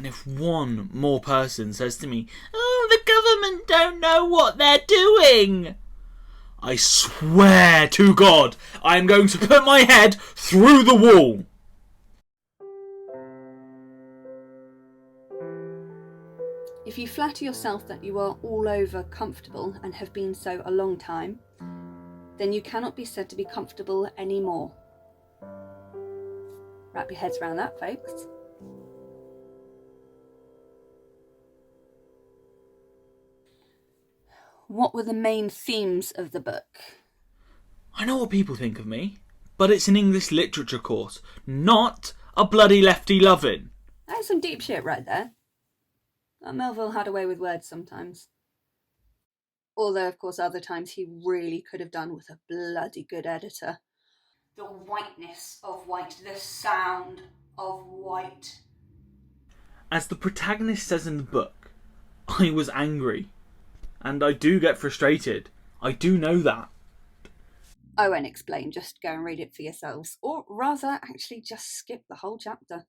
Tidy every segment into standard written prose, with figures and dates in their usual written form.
And if one more person says to me, "Oh, the government don't know what they're doing," I swear to God, I am going to put my head through the wall. If you flatter yourself that you are all over comfortable and have been so a long time, then you cannot be said to be comfortable anymore. Wrap your heads around that, folks. What were the main themes of the book? I know what people think of me, but it's an English literature course, not a bloody lefty lovin'. That's some deep shit right there. Melville had a way with words sometimes. Although, of course, other times he really could have done with a bloody good editor. The whiteness of white, the sound of white. As the protagonist says in the book, I was angry. And I do get frustrated. I do know that. I won't explain, just go and read it for yourselves. Or rather, actually just skip the whole chapter. Of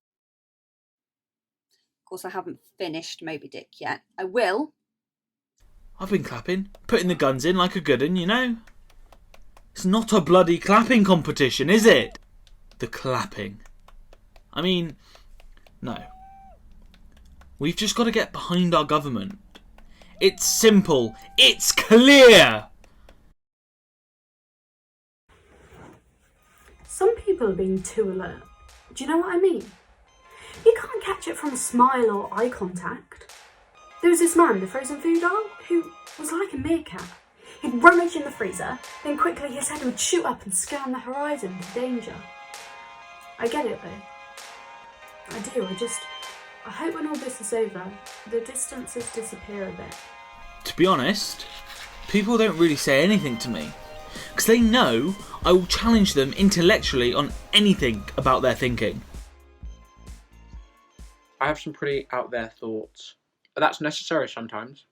course, I haven't finished Moby Dick yet. I will. I've been clapping, putting the guns in like a good un, you know. It's not a bloody clapping competition, is it? The clapping. I mean, no. We've just got to get behind our government. It's simple. It's clear. Some people are being too alert. Do you know what I mean? You can't catch it from a smile or eye contact. There was this man, the frozen food doll, who was like a meerkat. He'd rummage in the freezer, then quickly his head would shoot up and scan the horizon for danger. I get it though. I do, I hope when all this is over, the distances disappear a bit. To be honest, people don't really say anything to me, because they know I will challenge them intellectually on anything about their thinking. I have some pretty out there thoughts, but that's necessary sometimes.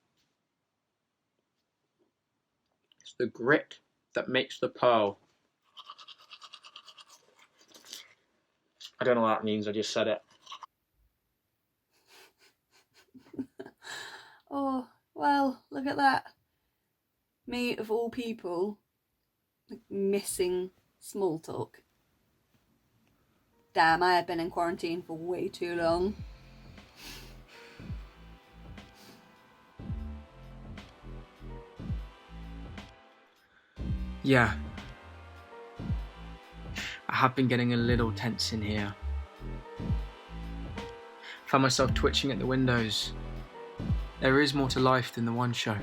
It's the grit that makes the pearl. I don't know what that means, I just said it. Oh, well, look at that. Me, of all people, missing small talk. Damn, I have been in quarantine for way too long. Yeah. I have been getting a little tense in here. Found myself twitching at the windows. There is more to life than the one show.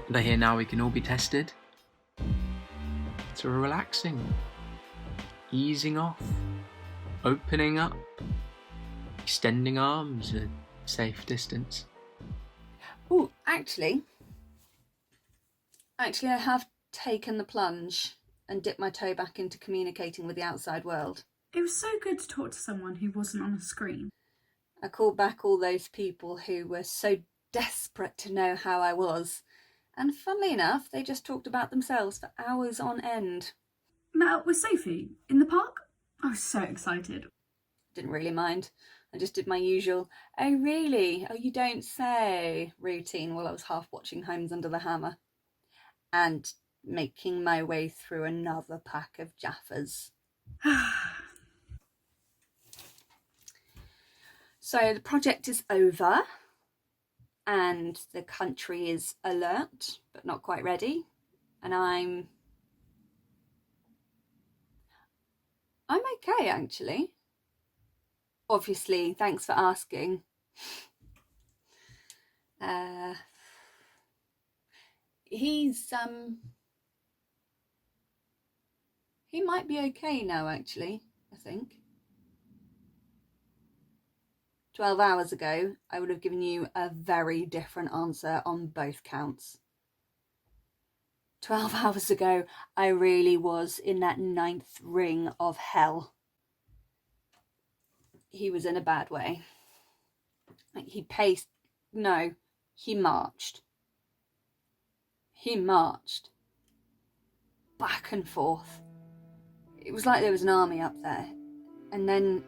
And I hear now we can all be tested. So we're relaxing, easing off, opening up, extending arms at safe distance. Oh, actually, I have taken the plunge and dipped my toe back into communicating with the outside world. It was so good to talk to someone who wasn't on a screen. I called back all those people who were so desperate to know how I was. And funnily enough, they just talked about themselves for hours on end. Met up with Sophie in the park. I was so excited. Didn't really mind. I just did my usual, "Oh really? Oh you don't say," routine while I was half watching Homes Under the Hammer. And making my way through another pack of Jaffas. So the project is over and the country is alert but not quite ready, and I'm okay actually. Obviously, thanks for asking. He might be okay now actually, I think. 12 hours ago, I would have given you a very different answer on both counts. 12 hours ago, I really was in that 9th ring of hell. He was in a bad way. He marched. He marched. Back and forth. It was like there was an army up there. And then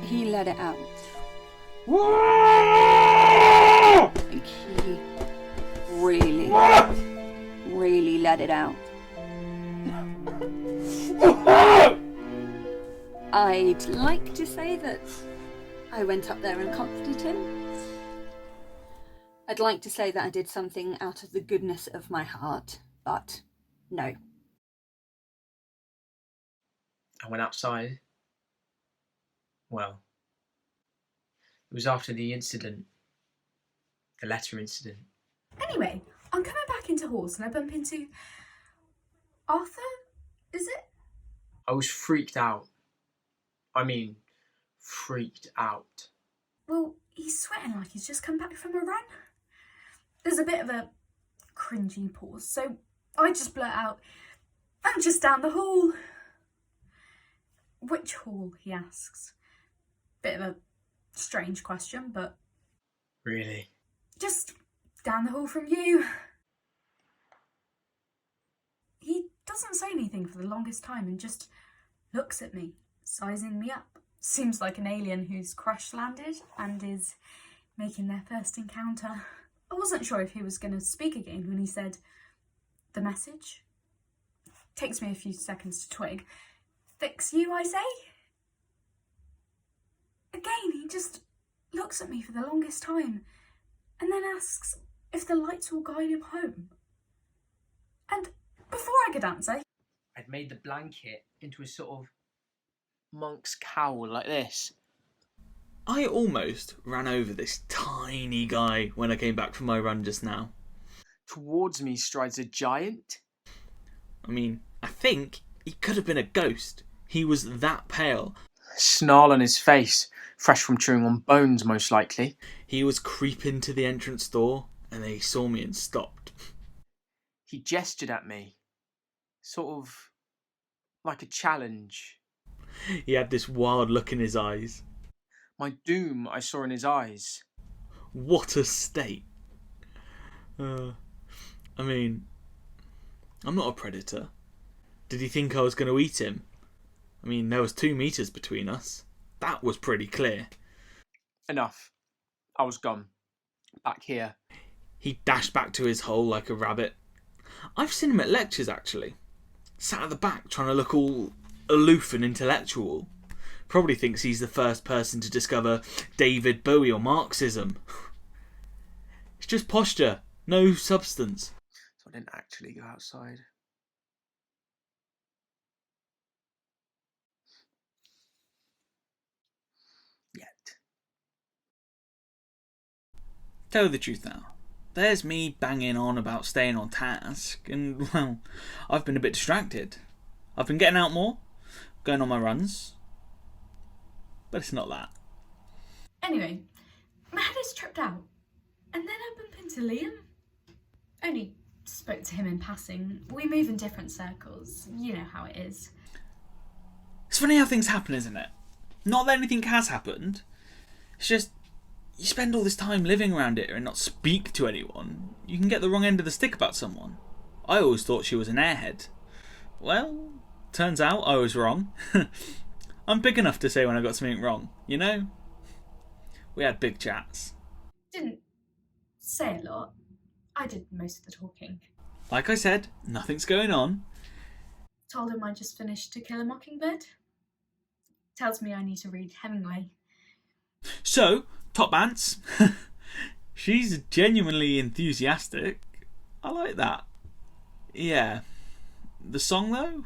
He let it out. Like he really let it out. I'd like to say that I went up there and comforted him. I'd like to say that I did something out of the goodness of my heart, but no. I went outside. Well, it was after the incident. The letter incident. Anyway, I'm coming back into Horse and I bump into Arthur, is it? I was freaked out. I mean, freaked out. Well, he's sweating like he's just come back from a run. There's a bit of a cringy pause, so I just blurt out, "I'm just down the hall." "Which hall?" he asks. Bit of a strange question, but... Really? "Just down the hall from you." He doesn't say anything for the longest time and just looks at me, sizing me up. Seems like an alien who's crash landed and is making their first encounter. I wasn't sure if he was going to speak again when he said, "The message?" Takes me a few seconds to twig. "Fix you, I say?" Again, he just looks at me for the longest time and then asks if the lights will guide him home. And before I could answer... I'd made the blanket into a sort of monk's cowl like this. I almost ran over this tiny guy when I came back from my run just now. Towards me strides a giant. I mean, I think he could have been a ghost. He was that pale. Snarl on his face, fresh from chewing on bones most likely. He was creeping to the entrance door and then he saw me and stopped. He gestured at me, sort of like a challenge. He had this wild look in his eyes. My doom I saw in his eyes. What a state. I mean, I'm not a predator. Did he think I was going to eat him? I mean, there was 2 meters between us. That was pretty clear. Enough. I was gone. Back here. He dashed back to his hole like a rabbit. I've seen him at lectures, actually. Sat at the back trying to look all aloof and intellectual. Probably thinks he's the first person to discover David Bowie or Marxism. It's just posture, no substance. So I didn't actually go outside. Yet. Tell the truth now. There's me banging on about staying on task, and, well, I've been a bit distracted. I've been getting out more, going on my runs, but it's not that. Anyway, my head is tripped out, and then I bump into Liam. Only spoke to him in passing. We move in different circles. You know how it is. It's funny how things happen, isn't it? Not that anything has happened. It's just, you spend all this time living around it and not speak to anyone, you can get the wrong end of the stick about someone. I always thought she was an airhead. Well, turns out I was wrong. I'm big enough to say when I got something wrong, you know? We had big chats. Didn't say a lot. I did most of the talking. Like I said, nothing's going on. Told him I just finished To Kill a Mockingbird. Tells me I need to read Hemingway. So, top ants. She's genuinely enthusiastic. I like that. Yeah. The song though?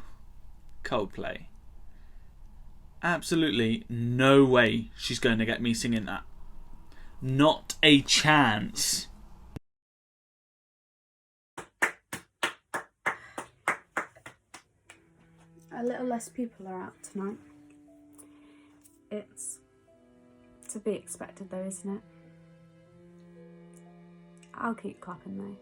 Coldplay. Absolutely no way she's going to get me singing that. Not a chance. A little less people are out tonight. It's to be expected though, isn't it? I'll keep clapping though.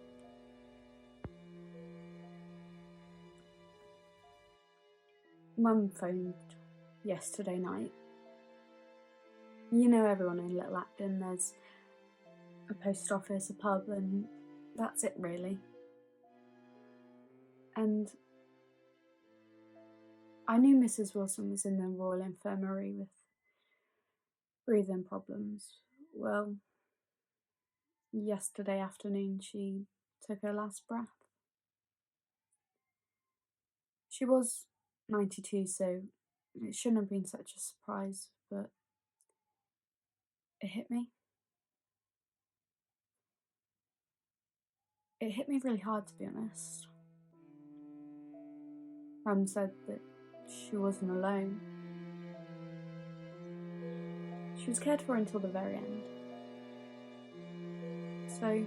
Mum phoned yesterday night. You know everyone in Little Acton, there's a post office, a pub, and that's it really. and I knew Mrs. Wilson was in the Royal Infirmary with breathing problems. Well, yesterday afternoon she took her last breath. She was 92, so it shouldn't have been such a surprise, but it hit me. It hit me really hard, to be honest. Mum said that she wasn't alone. She was cared for until the very end. So,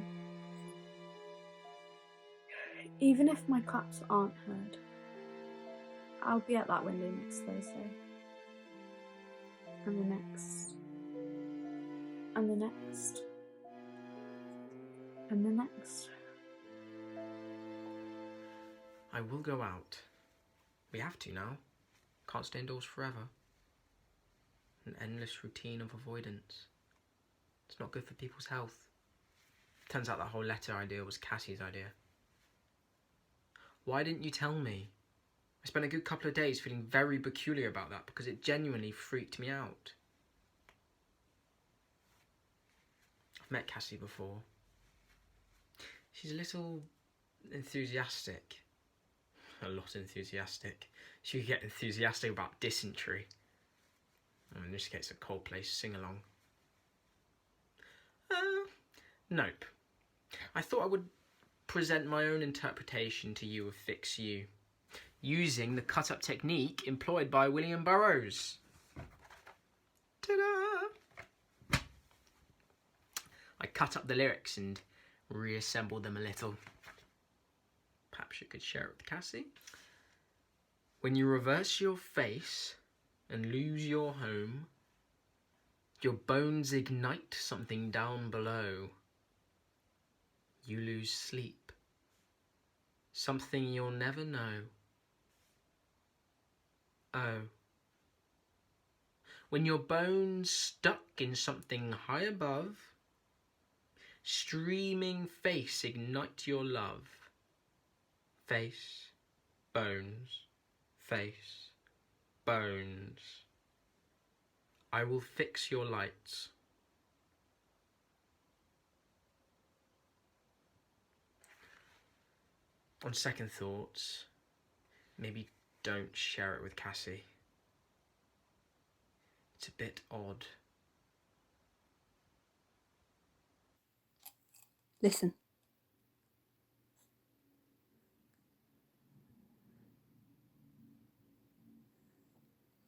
even if my claps aren't heard, I'll be at that window next Thursday. And the next. And the next. And the next. I will go out. We have to now. Can't stay indoors forever. An endless routine of avoidance. It's not good for people's health. Turns out that whole letter idea was Cassie's idea. Why didn't you tell me? I spent a good couple of days feeling very peculiar about that because it genuinely freaked me out. I've met Cassie before. She's a little enthusiastic. A lot enthusiastic. She could get enthusiastic about dysentery. In this case, a Coldplay sing-along. Nope. I thought I would present my own interpretation to you of Fix You, using the cut-up technique employed by William Burroughs. Ta-da! I cut up the lyrics and reassembled them a little. Perhaps you could share it with Cassie. When you reverse your face and lose your home, your bones ignite something down below. You lose sleep, something you'll never know. Oh. When your bones stuck in something high above, streaming face ignite your love. Face, bones, face, bones. I will fix your lights. On second thoughts, maybe don't share it with Cassie. It's a bit odd. Listen.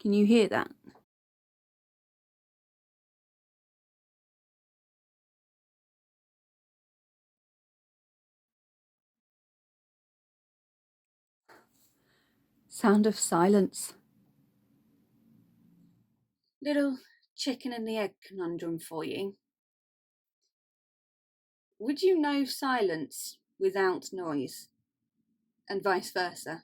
Can you hear that? Sound of silence. Little chicken and the egg conundrum for you. Would you know silence without noise? And vice versa?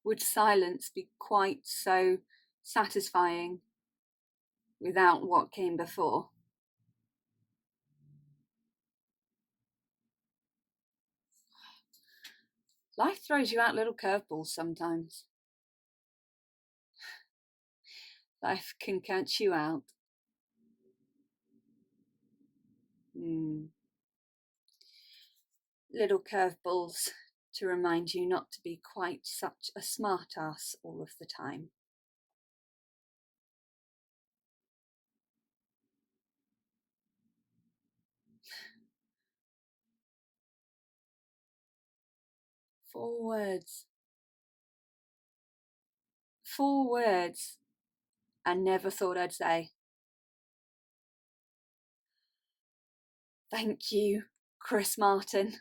Would silence be quite so satisfying without what came before? Life throws you out little curveballs sometimes. Life can catch you out. Little curveballs to remind you not to be quite such a smart ass all of the time. Four words I never thought I'd say. Thank you, Chris Martin.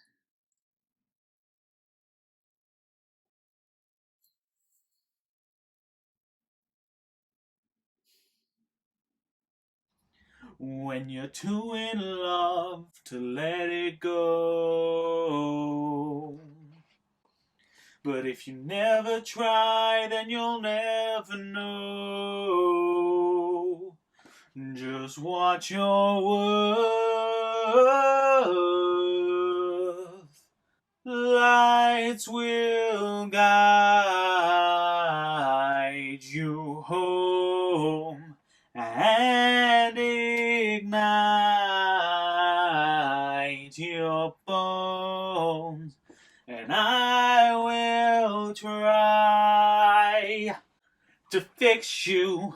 When you're too in love to let it go. But if you never try, then you'll never know. Just watch your words. lights will guide you home and ignite your bones, and I will try to fix you.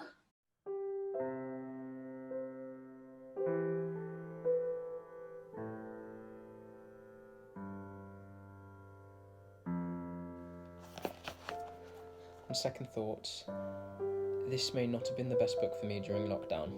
On second thoughts, this may not have been the best book for me during lockdown.